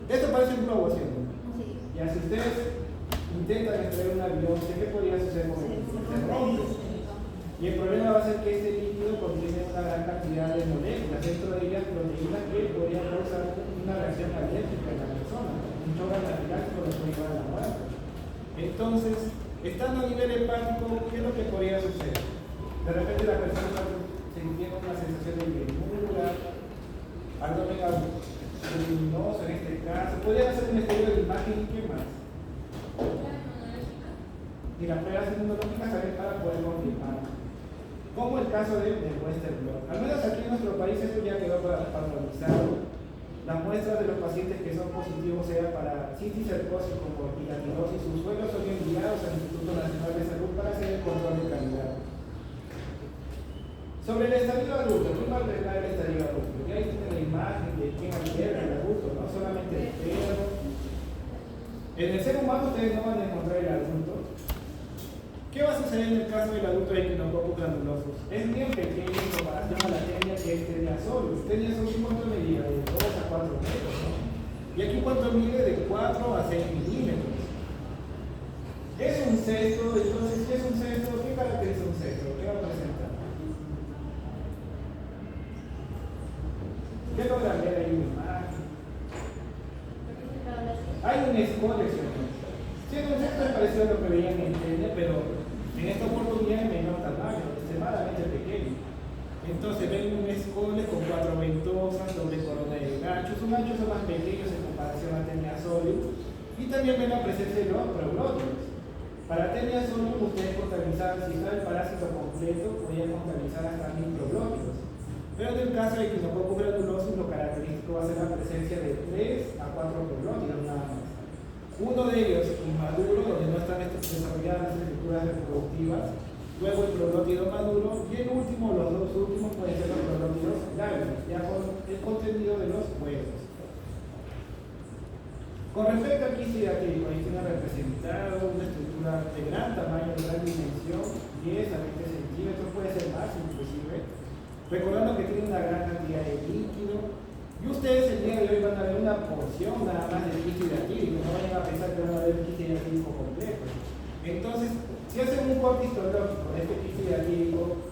Esto parece un globo, ¿cierto? Ya, si ustedes intentan extraer una biopsia, ¿qué podría suceder con el líquido? Se rompe. Y el problema va a ser que este líquido contiene una gran cantidad de moléculas, dentro de ellas proteínas que podrían causar una reacción alérgica en la persona, un shock anafiláctico que puede llevar a la muerte. Entonces, estando a nivel hepático, ¿qué es lo que podría suceder? De repente la persona está sintiendo una sensación de llenura, abdomen luminoso en este caso. Podrían hacer un estudio de imagen y qué más. Y las pruebas inmunológicas también para poder confirmar. Como el caso del Western blot. Al menos aquí en nuestro país esto ya quedó patologizado. Las muestras de los pacientes que son positivos, sea para cisticercosis como hidratidosis, sus suelos son enviados al Instituto Nacional de Salud para hacer el control de calidad. Sobre el estadio adulto, ¿quién va a arreglar el estadio adulto? Ya ahí tienen la imagen de quién alberga el adulto, no solamente el perro. En el ser humano ustedes no van a encontrar el adulto. ¿Qué va a suceder en el caso del adulto de Echinococcus granulosus? Es bien pequeño en comparación a la tenia que es Teniasolius. Teniasolius, ¿cuánto medía? De 2 a 4 metros, ¿no? Y aquí, ¿cuánto mide? De 4 a 6 milímetros. Es un cesto, entonces, ¿qué es un cesto? ¿Qué caracteriza un cesto? ¿Qué va a presentar? ¿Qué logran ver ahí en la imagen? Hay un escote, ¿cierto? Siendo un cesto es parecido a lo que veían en tenia, pero en esta oportunidad es menor tamaño, extremadamente pequeño. Entonces ven un escole con 4 ventosas sobre corona de ganchos. Sus ganchos son más pequeños en comparación a Teniasolius. Y también ven la presencia de los proglótidos. Para Teniasolius ustedes contabilizaban, si está el parásito completo, podían contabilizar hasta 1000 proglótidos. Pero en el caso de Echinococcus granulosus, lo característico va a ser la presencia de 3 a 4 proglótidos nada más. Uno de ellos, inmaduro, donde no están desarrolladas las estructuras reproductivas, luego el proglótido maduro, y el último, los dos últimos pueden ser los proglótidos lábios, ya con el contenido de los huevos. Con respecto al quiste hidratídico, ahí tiene representado una estructura de gran tamaño, de gran dimensión, 10 a 20 centímetros, puede ser más inclusive, recordando que tiene una gran cantidad de líquido. Y ustedes el día de hoy van a ver una porción nada más del quiste hidratídico, no vayan a pensar que van a ver el quiste hidratídico completo. Entonces, si hacen un corte histológico de este quiste hidratídico,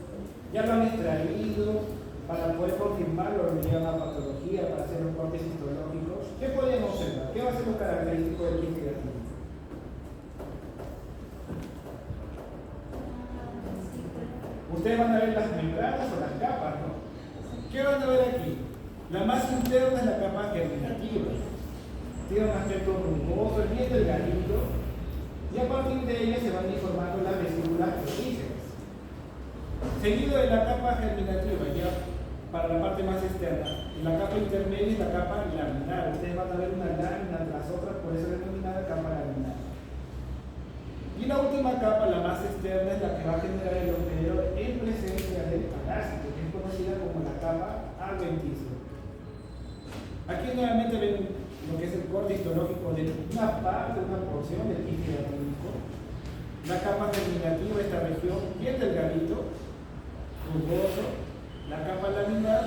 ya lo han extraído para poder confirmarlo, lo llevan a patología para hacer los cortes histológicos. ¿Qué podrían observar? ¿Qué va a ser lo característico del quiste hidratídico? Ustedes van a ver las membranas o las capas, ¿no? ¿Qué van a ver aquí? La más interna es la capa germinativa. Tiene un aspecto rugoso, es bien delgadito, y a partir de ella se van informando las vesículas prolíferas. Seguido de la capa germinativa, ya para la parte más externa, la capa intermedia es la capa laminar. Ustedes van a ver una lámina tras otra, por eso es denominada capa laminar. Y la última capa, la más externa, es la que va a generar el hospedero en presencia del parásito, que es conocida como la capa adventicia. Aquí nuevamente ven lo que es el corte histológico de una parte, una porción del quiste hidratídico. La capa germinativa, esta región bien delgadito, rugoso, la capa laminar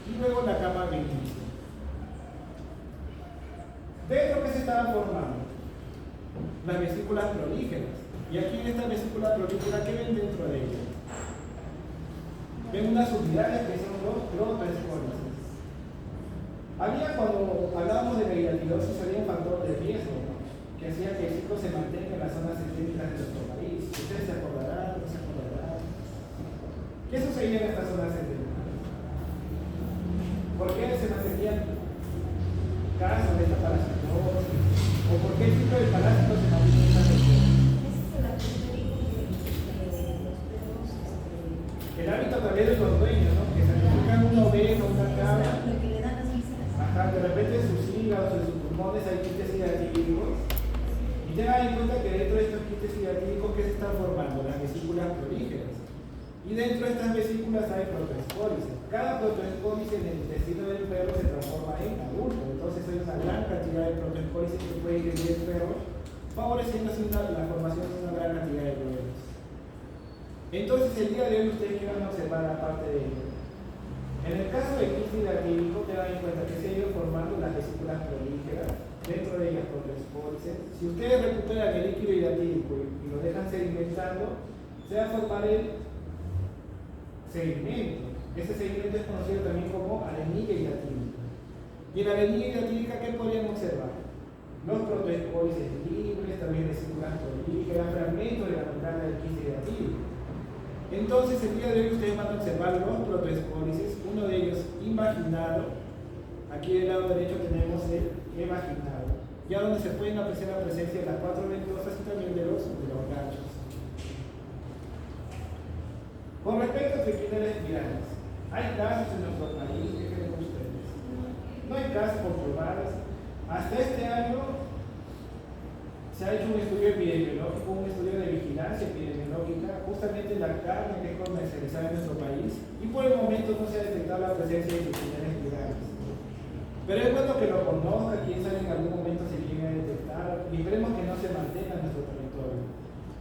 y luego la capa venticia. ¿Dentro que se estaban formando? Las vesículas prolígeras. Y aquí en esta vesícula prolífera, ¿qué ven dentro de ella? Ven unas unidades que son los protoespólices. Cuando hablábamos de megalotidosis, había un factor de riesgo, ¿no?, que hacía que el ciclo se mantenga en las zonas endémicas de nuestro país. Ustedes se acordarán, no se acordarán. ¿Qué sucedía en estas zonas endémicas? ¿Por qué se mantenían casos de esta parasitosis? ¿O por qué el ciclo del parásito se mantiene en esta región? El hábito también de los dueños, ¿no?, que sacrifican una oveja, una cabra. Ajá, de repente en sus hígados, en sus pulmones hay quistes hidratídicos. Y tengan en cuenta que dentro de estos quistes hidratídicos, ¿qué se están formando? Las vesículas prolígeras. Y dentro de estas vesículas hay protoespólices. Cada protoespólice en el intestino del perro se transforma en adulto. Entonces hay una gran cantidad de protoespólices que puede ir en el perro, favoreciendo así la formación de una gran cantidad de problemas. Entonces el día de hoy ustedes que van a observar aparte de ello. En el caso del quiste hidratídico, tengan en cuenta que se ha ido formando las vesículas prolígeras, dentro de ellas protoespólices. Si ustedes recuperan el líquido hidratídico y lo dejan sedimentando, se va a formar el sedimento. Ese sedimento es conocido también como arenilla hidratídica. Y en la arenilla hidratídica, ¿qué podrían observar? Los protoespólices libres, también vesículas prolígeras, fragmentos de la membrana del quiste hidratídico. Entonces, el día de hoy ustedes van a observar los protoespólices, uno de ellos imaginado. Aquí del lado derecho tenemos el imaginado, ya donde se pueden apreciar la presencia de las cuatro ventosas y también de los ganchos. Con respecto a triquinelas espirales, ¿hay casos en nuestro país? ¿Qué creen ustedes? No hay casos comprobados. Hasta este año se ha hecho un estudio epidemiológico, un estudio de vigilancia epidemiológica, justamente en la carne que es comercializada en nuestro país, y por el momento no se ha detectado la presencia de triquinelas espirales. Pero es bueno que lo conozca, quién sabe en algún momento se llegue a detectar, y esperemos que no se mantenga en nuestro territorio.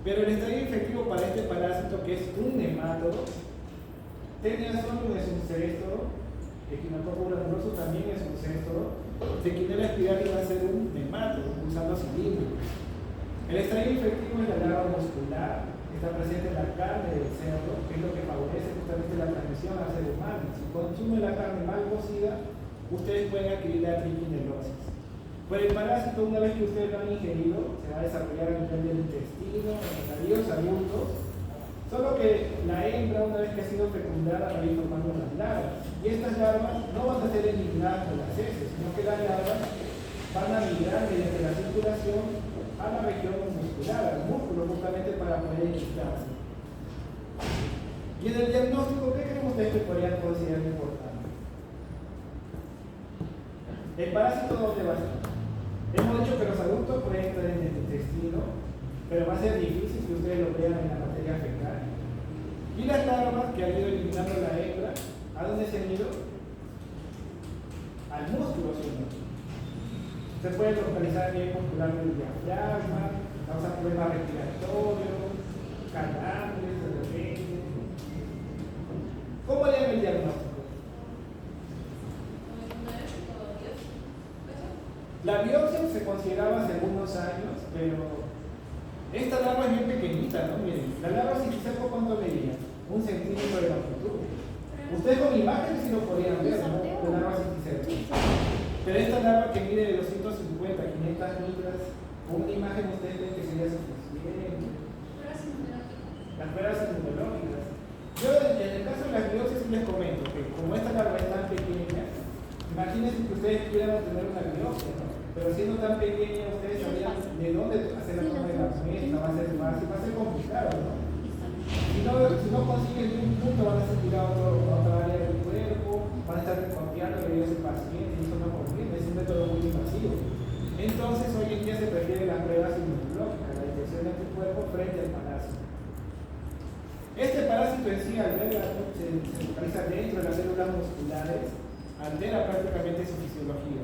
Pero el estadio infectivo para este parásito, que es un nemátodo, Teniasonium es un céstoro, Echinococcus granuloso también es un céstoro, Triquinella espirale va a ser un nemátodo, un gusano cilíndrico. El estadio infectivo es la larva muscular, que está presente en la carne del cerdo, que es lo que favorece justamente la transmisión al ser humano. Si consume la carne mal cocida, ustedes pueden adquirir la triquinelosis. Pero el parásito, una vez que ustedes lo han ingerido, se va a desarrollar a nivel del intestino, en los estadios adultos, solo que la hembra, una vez que ha sido fecundada, va a ir formando las larvas. Y estas larvas no van a ser eliminadas por las heces, sino que las larvas van a migrar mediante la circulación a la región muscular, al músculo, justamente para poder enquistarse. Y en el diagnóstico, ¿qué creen ustedes que podrían considerar importante? ¿El parásito dónde va a estar? Hemos dicho que los adultos pueden estar en el intestino, pero va a ser difícil que ustedes lo vean en la materia fecal. Y las larvas que han ido eliminando la hembra, ¿a dónde se han ido? Al músculo, ¿sí? Se puede localizar bien muscular del diafragma, causa problemas respiratorios, calambres de repente. ¿Cómo harían el diagnóstico? La biopsia se consideraba hace algunos años, pero esta larva es bien pequeñita, ¿no? Miren, la larva cisticerco, ¿cuánto medía? 1 centímetro de longitud. Ustedes con imágenes sí lo podrían ver, ¿no? La larva cisticerco. Pero esta larva que mide de 250 a 500 libras, con una imagen ustedes ven que sería suficiente. Las pruebas inmunológicas. Yo en el caso de las biopsias sí les comento que como esta larva es tan pequeña, imagínense que ustedes quieran obtener una biopsia, ¿no? Pero siendo tan pequeña, ustedes sabían de dónde hacer la toma de la muestra, va a ser fácil, va a ser complicado, ¿no? Si no consiguen un punto, van a ser tirados a otra área del cuerpo, van a estar confiando que ellos el paciente, y eso no conviene, es un método muy invasivo. Entonces, hoy en día se prefieren las pruebas inmunológicas, la detección de tu cuerpo frente al parásito. Este parásito en sí, al ver se localiza dentro de las células musculares, altera prácticamente su fisiología.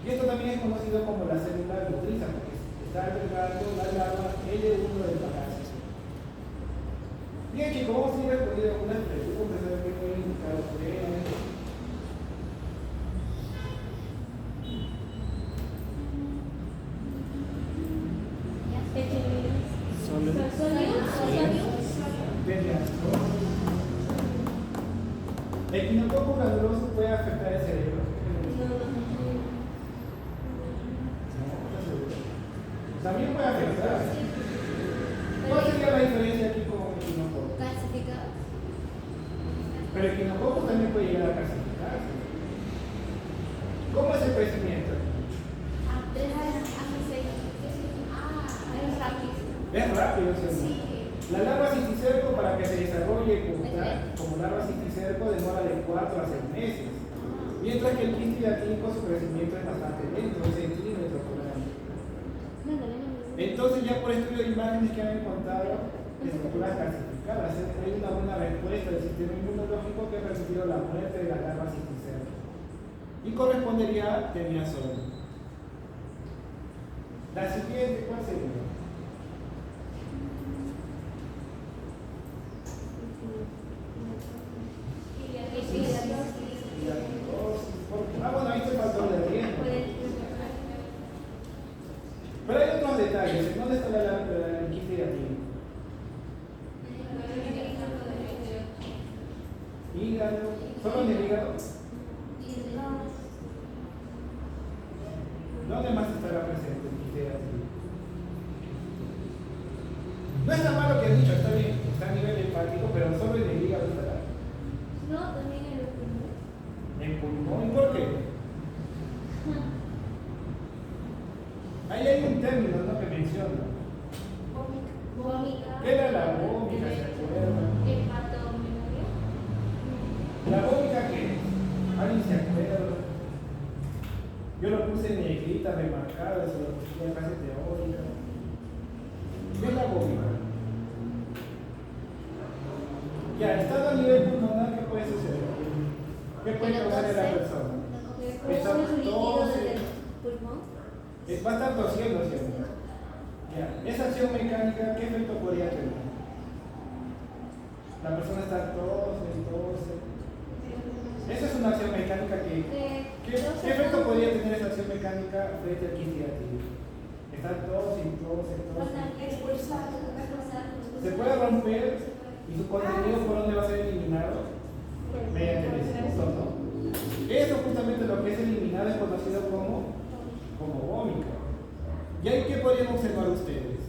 Y esto también es conocido como la célula nutriza, porque está albergando la larva L1 del parásito. Bien, chicos, vamos a ir respondiendo algunas preguntas, a ver qué pueden indicar ustedes. El quinococo granuloso puede afectar el cerebro. También puede afectar. ¿Cuál sería la diferencia aquí con el quinococo? Calcificados. Pero el quinococo también puede llegar a calcificarse. ¿Cómo es el crecimiento? Es rápido, ¿sí? La larva cisticerco, para que se desarrolle como tal, como larva cisticerco, demora de 4 a 6 meses. Mientras que el quiste hiatínico, su crecimiento es bastante lento, 1 centímetro por año. Entonces, ya por estudio de imágenes que han encontrado estructuras calcificadas, hay una buena respuesta del sistema inmunológico que ha permitido la muerte de la larva cisticerco. Y correspondería a teniasol. La siguiente, ¿cuál sería? Bueno, ahí se faltó de riesgo. Pero hay otros detalles. ¿Dónde está el quiste hiatínico? Hígado. ¿Solo en el hígado? ¿Dónde más estará presente el quiste hiatínico? No está mal lo que has dicho, está bien. Está a nivel hepático, pero solo en el hígado estará. No, también en el pulmón. ¿En pulmón? ¿Y por qué? Ahí hay un término, ¿no?, que menciona. Vómica. ¿Qué era la vómica? ¿Se acuerdan? Hepatomegalia. ¿La vómica qué es? ¿Alguien se acuerda? Yo lo puse en negrita, remarcado, eso lo puse en clase teórica. ¿Qué es la vómica? Ya, estando a nivel pulmonar, ¿qué puede suceder? ¿Qué puede causar en la persona? Está tose. Va a estar tosiendo siempre. Ya. Esa acción mecánica, ¿qué efecto podría tener? La persona está tose. Esa es una acción mecánica ¿qué efecto podría tener esa acción mecánica frente al quiste hiatínico? Está tose. Se puede romper y su contenido por dónde va a ser eliminado mediante el expulso, ¿no? Eso justamente lo que es eliminado es conocido como vómito. ¿Y ahí qué podrían observar ustedes?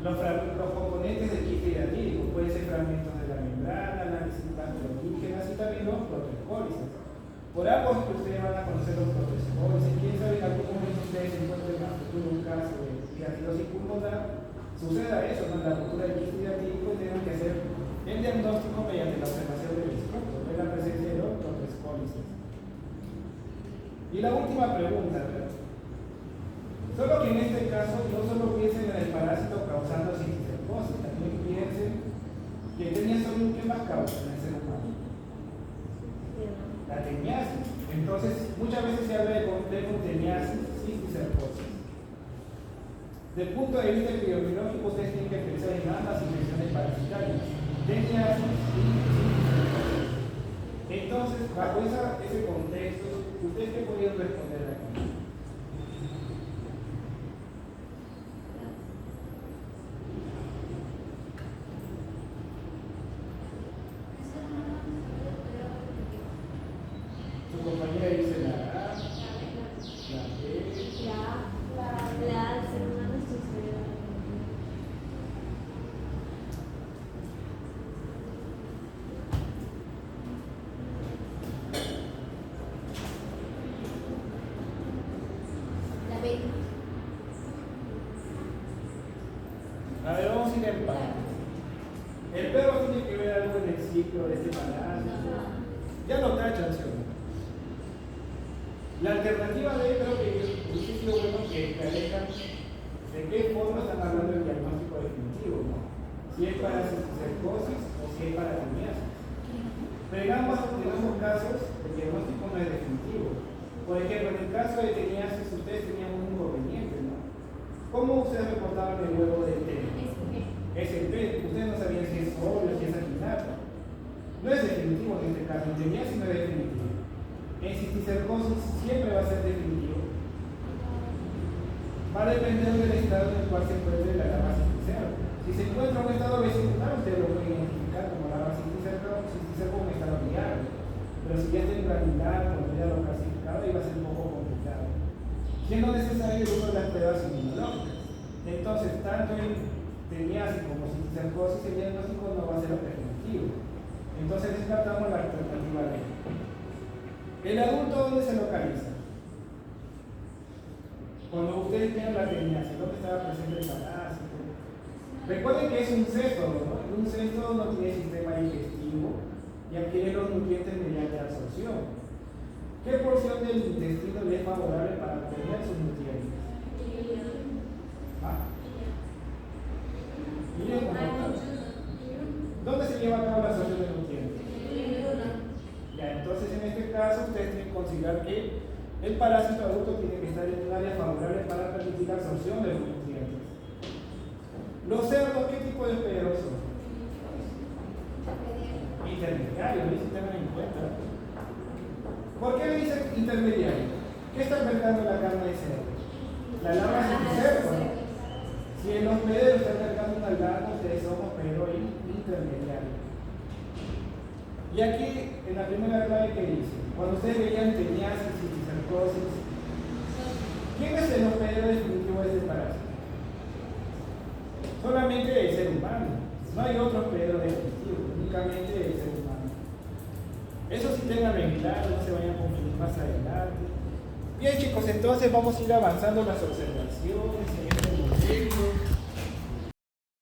Los componentes del quiste hiatínico pueden ser fragmentos de la membrana, las proteínas y también los protocólices. Por algo es que ustedes van a conocer los protocólices. Quién sabe que en algún momento ustedes se encuentren en un caso de hiatidosis pulmonar, suceda eso, ¿no? La ruptura del quiste hiatínico, y tengan que hacer el diagnóstico mediante la observación del escroto, de la presencia de los protocólices. Y la última pregunta, ¿verdad? Solo que en este caso no solo piensen en el parásito causando cisticercosis, también piensen que teniasol, ¿qué más causa en el ser humano? La teniasis. Entonces, muchas veces se habla de complejo teniasis, cisticercosis. Desde el punto de vista epidemiológico, ustedes tienen que pensar en ambas infecciones parasitarias, teniasis y cisticercosis. Entonces, bajo ese contexto, ¿ustedes qué podrían responder aquí? Su compañera dice la A, la B, La ser humano sucedió. La B. A ver, vamos a ir en parte. El perro tiene que ver algo en el ciclo de este parásito. Ya lo tachan, ¿sí o no? La alternativa de creo que hubiese sido bueno que alejan de qué forma están hablando del diagnóstico definitivo, ¿no? Si es para cisticercosis o si es para teniasis. Pero en ambos casos el diagnóstico no es definitivo. Por ejemplo, en el caso de teniasis ustedes tenían un inconveniente, ¿no? ¿Cómo ustedes reportaban el huevo del tenias? SP, ustedes no sabían si es sólido, si es alquilato. No es definitivo en este caso, en teoría sí no es definitivo. En cisticercosis siempre va a ser definitivo. Va a depender del estado en el cual se encuentre la larva cisticerco. Si se encuentra en un estado vesicular, ustedes lo pueden identificar como larva cisticerco en estado diario. Pero si ya está en granular, cuando ya lo clasificado, iba a ser un poco complicado. Siendo necesario el uso de las pruebas inmunológicas. Entonces, tanto en teniasis como cisticercosis, el diagnóstico no va a ser definitivo. Entonces, descartamos la alternativa B. ¿El adulto dónde se localiza? Cuando ustedes tienen la teniasis, ¿dónde estaba presente el parásito? Recuerden que es un cesto, ¿no? Un cesto no tiene sistema digestivo y adquiere los nutrientes mediante absorción. ¿Qué porción del intestino le es favorable para obtener sus nutrientes? ¿Ah? Miren cómo está. ¿Dónde se lleva a cabo la absorción de nutrientes? Ya, entonces en este caso ustedes tienen que considerar que el parásito adulto tiene que estar en un área favorable para permitir la absorción de los nutrientes. Los cerdos, ¿qué tipo de hospederos son? Intermediarios, ¿sí? Tengan en cuenta. ¿Por qué le dicen intermediario? ¿Qué está albergando la carne de cerdo? La larva cisticerco. Si el hospedero está albergando una larva, ustedes son hospedero intermediario. Y aquí, en la primera clave que dice, cuando ustedes veían teniasis, cisticercosis, ¿quién es el hospedero definitivo de este parásito? Solamente el ser humano. No hay otro hospedero definitivo, únicamente el ser humano. Eso sí tengan en claro, no se vayan a confundir más adelante. Bien chicos, entonces vamos a ir avanzando las observaciones en este momento.